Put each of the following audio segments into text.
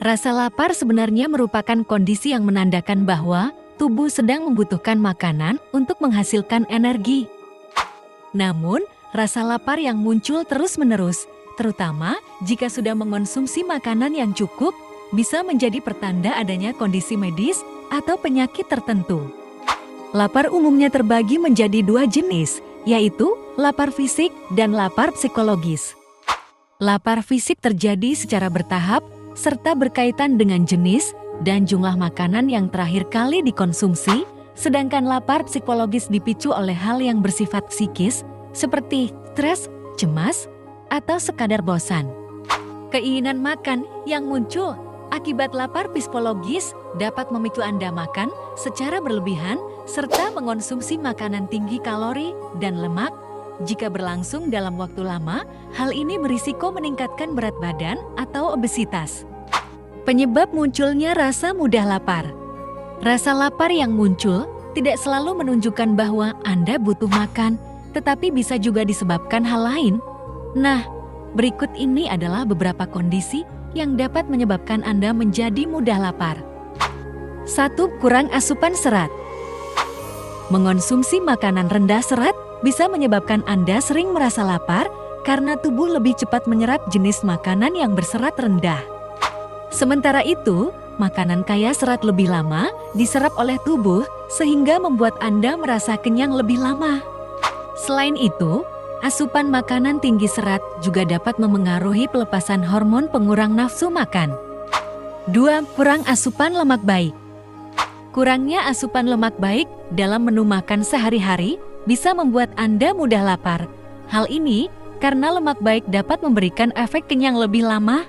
Rasa lapar sebenarnya merupakan kondisi yang menandakan bahwa tubuh sedang membutuhkan makanan untuk menghasilkan energi. Namun, rasa lapar yang muncul terus-menerus, terutama jika sudah mengonsumsi makanan yang cukup, bisa menjadi pertanda adanya kondisi medis atau penyakit tertentu. Lapar umumnya terbagi menjadi dua jenis, yaitu lapar fisik dan lapar psikologis. Lapar fisik terjadi secara bertahap serta berkaitan dengan jenis dan jumlah makanan yang terakhir kali dikonsumsi, sedangkan lapar psikologis dipicu oleh hal yang bersifat psikis seperti stres, cemas, atau sekadar bosan. Keinginan makan yang muncul akibat lapar psikologis dapat memicu Anda makan secara berlebihan serta mengonsumsi makanan tinggi kalori dan lemak. Jika berlangsung dalam waktu lama, hal ini berisiko meningkatkan berat badan atau obesitas. Penyebab munculnya rasa mudah lapar. Rasa lapar yang muncul tidak selalu menunjukkan bahwa Anda butuh makan, tetapi bisa juga disebabkan hal lain. Nah, berikut ini adalah beberapa kondisi yang dapat menyebabkan Anda menjadi mudah lapar. 1. Kurang asupan serat. Mengonsumsi makanan rendah serat bisa menyebabkan Anda sering merasa lapar karena tubuh lebih cepat menyerap jenis makanan yang berserat rendah. Sementara itu, makanan kaya serat lebih lama diserap oleh tubuh sehingga membuat Anda merasa kenyang lebih lama. Selain itu, asupan makanan tinggi serat juga dapat memengaruhi pelepasan hormon pengurang nafsu makan. 2. Kurang asupan lemak baik. Kurangnya asupan lemak baik dalam menu makan sehari-hari bisa membuat Anda mudah lapar. Hal ini karena lemak baik dapat memberikan efek kenyang lebih lama.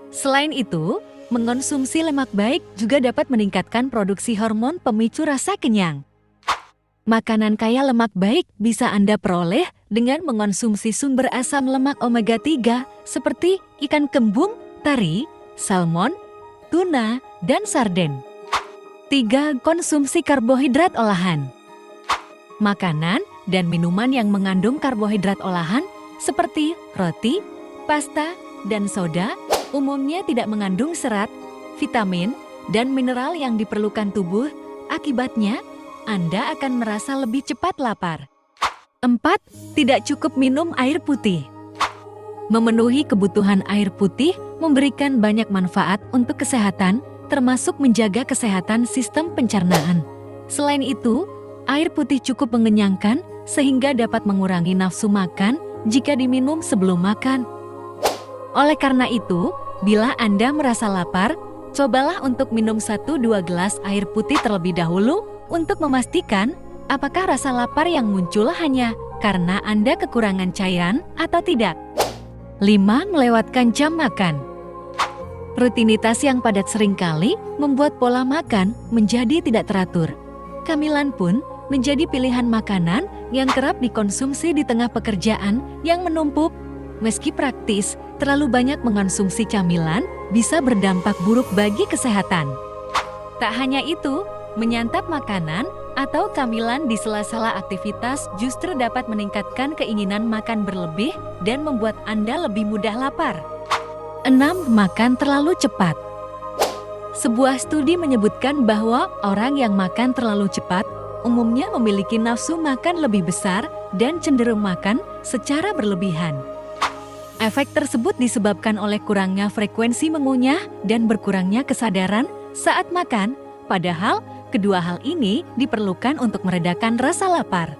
Selain itu, mengonsumsi lemak baik juga dapat meningkatkan produksi hormon pemicu rasa kenyang. Makanan kaya lemak baik bisa Anda peroleh dengan mengonsumsi sumber asam lemak omega 3 seperti ikan kembung, teri, salmon, tuna, dan sarden. 3. Konsumsi karbohidrat olahan. Makanan dan minuman yang mengandung karbohidrat olahan seperti roti, pasta, dan soda umumnya tidak mengandung serat, vitamin, dan mineral yang diperlukan tubuh. Akibatnya, Anda akan merasa lebih cepat lapar. 4. Tidak cukup minum air putih. Memenuhi kebutuhan air putih memberikan banyak manfaat untuk kesehatan, termasuk menjaga kesehatan sistem pencernaan. Selain itu, air putih cukup mengenyangkan sehingga dapat mengurangi nafsu makan jika diminum sebelum makan. Oleh karena itu, bila Anda merasa lapar, cobalah untuk minum 1-2 gelas air putih terlebih dahulu untuk memastikan apakah rasa lapar yang muncul hanya karena Anda kekurangan cairan atau tidak. 5. Melewatkan jam makan. Rutinitas yang padat seringkali membuat pola makan menjadi tidak teratur. Camilan pun menjadi pilihan makanan yang kerap dikonsumsi di tengah pekerjaan yang menumpuk. Meski praktis, terlalu banyak mengonsumsi camilan bisa berdampak buruk bagi kesehatan. Tak hanya itu, menyantap makanan atau camilan di sela-sela aktivitas justru dapat meningkatkan keinginan makan berlebih dan membuat Anda lebih mudah lapar. 6. Makan terlalu cepat. Sebuah studi menyebutkan bahwa orang yang makan terlalu cepat umumnya memiliki nafsu makan lebih besar dan cenderung makan secara berlebihan. Efek tersebut disebabkan oleh kurangnya frekuensi mengunyah dan berkurangnya kesadaran saat makan, padahal kedua hal ini diperlukan untuk meredakan rasa lapar.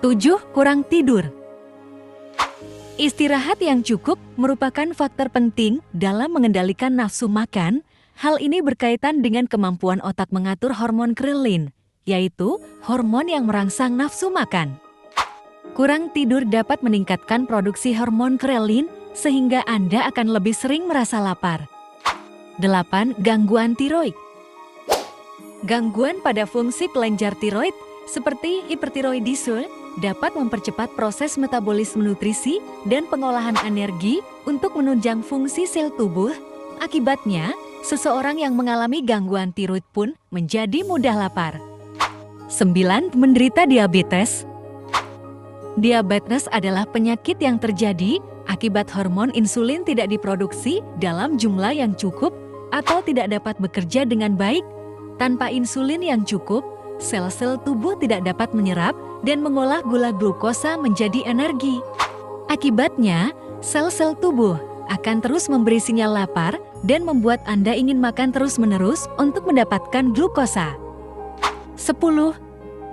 7. Kurang tidur. Istirahat yang cukup merupakan faktor penting dalam mengendalikan nafsu makan. Hal ini berkaitan dengan kemampuan otak mengatur hormon grelin, yaitu hormon yang merangsang nafsu makan. Kurang tidur dapat meningkatkan produksi hormon grelin sehingga Anda akan lebih sering merasa lapar. 8. Gangguan tiroid. Gangguan pada fungsi kelenjar tiroid seperti hipertiroidisme dapat mempercepat proses metabolisme nutrisi dan pengolahan energi untuk menunjang fungsi sel tubuh. Akibatnya, seseorang yang mengalami gangguan tiroid pun menjadi mudah lapar. 9. Menderita diabetes. Diabetes adalah penyakit yang terjadi akibat hormon insulin tidak diproduksi dalam jumlah yang cukup atau tidak dapat bekerja dengan baik. Tanpa insulin yang cukup, sel-sel tubuh tidak dapat menyerap dan mengolah gula glukosa menjadi energi. Akibatnya, sel-sel tubuh akan terus memberi sinyal lapar dan membuat Anda ingin makan terus-menerus untuk mendapatkan glukosa. 10.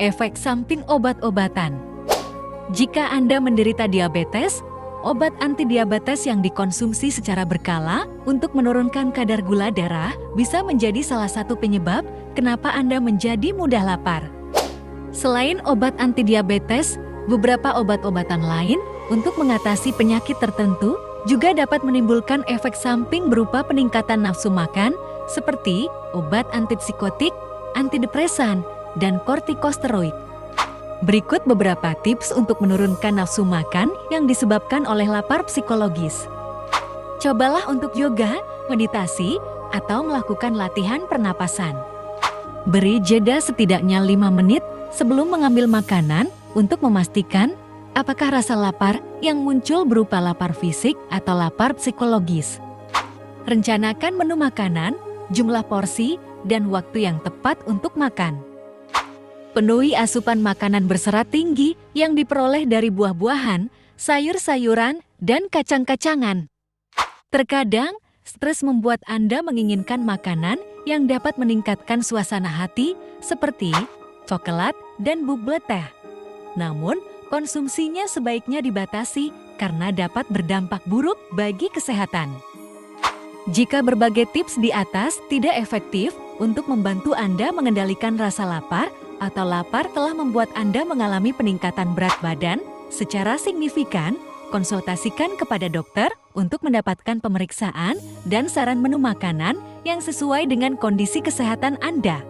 Efek samping obat-obatan. Jika Anda menderita diabetes, obat antidiabetes yang dikonsumsi secara berkala untuk menurunkan kadar gula darah bisa menjadi salah satu penyebab kenapa Anda menjadi mudah lapar. Selain obat antidiabetes, beberapa obat-obatan lain untuk mengatasi penyakit tertentu juga dapat menimbulkan efek samping berupa peningkatan nafsu makan seperti obat antipsikotik, antidepresan, dan kortikosteroid. Berikut beberapa tips untuk menurunkan nafsu makan yang disebabkan oleh lapar psikologis. Cobalah untuk yoga, meditasi, atau melakukan latihan pernapasan. Beri jeda setidaknya 5 menit sebelum mengambil makanan untuk memastikan apakah rasa lapar yang muncul berupa lapar fisik atau lapar psikologis. Rencanakan menu makanan, jumlah porsi, dan waktu yang tepat untuk makan. Penuhi asupan makanan berserat tinggi yang diperoleh dari buah-buahan, sayur-sayuran, dan kacang-kacangan. Terkadang, stres membuat Anda menginginkan makanan yang dapat meningkatkan suasana hati seperti coklat dan bubble teh. Namun, konsumsinya sebaiknya dibatasi karena dapat berdampak buruk bagi kesehatan. Jika berbagai tips di atas tidak efektif untuk membantu Anda mengendalikan rasa lapar, atau lapar telah membuat Anda mengalami peningkatan berat badan secara signifikan, konsultasikan kepada dokter untuk mendapatkan pemeriksaan dan saran menu makanan yang sesuai dengan kondisi kesehatan Anda.